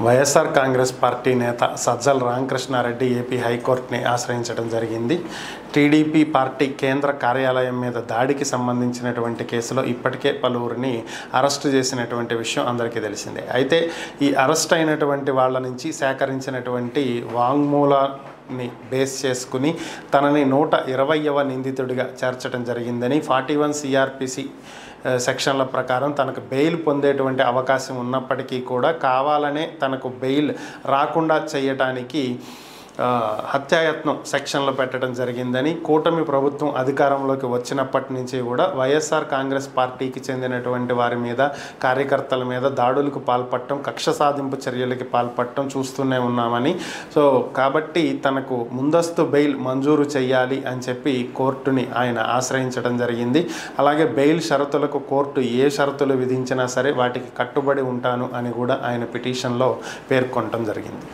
YSR Congress party నేత Sajjala Ramakrishna Reddy AP హైకోర్టుని ఆశ్రయించడం జరిగింది. టీడీపీ పార్టీ కేంద్ర కార్యాలయం మీద దాడికి సంబంధించినటువంటి కేసులో ఇప్పటికే పలువురిని అరెస్టు చేసినటువంటి విషయం అందరికీ తెలిసిందే. అయితే ఈ అరెస్ట్ అయినటువంటి వాళ్ళ నుంచి సేకరించినటువంటి వాంగ్మూలాన్ని బేస్ చేసుకుని తనని 120వ నిందితుడిగా చేర్చడం జరిగిందని 41 సిఆర్పిసి సెక్షన్ల ప్రకారం తనకు బెయిల్ పొందేటువంటి అవకాశం ఉన్నప్పటికీ కూడా కావాలనే తనకు బెయిల్ రాకుండా చేయడానికి హత్యాయత్నం సెక్షన్లో పెట్టడం జరిగిందని, కూటమి ప్రభుత్వం అధికారంలోకి వచ్చినప్పటి నుంచి కూడా వైఎస్ఆర్ కాంగ్రెస్ పార్టీకి చెందినటువంటి వారి మీద, కార్యకర్తల మీద దాడులకు పాల్పడటం, కక్ష సాధింపు చర్యలకి పాల్పడటం చూస్తూనే ఉన్నామని, కాబట్టి తనకు ముందస్తు బెయిల్ మంజూరు చేయాలి అని చెప్పి కోర్టుని ఆయన ఆశ్రయించడం జరిగింది. అలాగే బెయిల్ షరతులకు కోర్టు ఏ షరతులు విధించినా సరే వాటికి కట్టుబడి ఉంటాను అని కూడా ఆయన పిటిషన్లో పేర్కొనడం జరిగింది.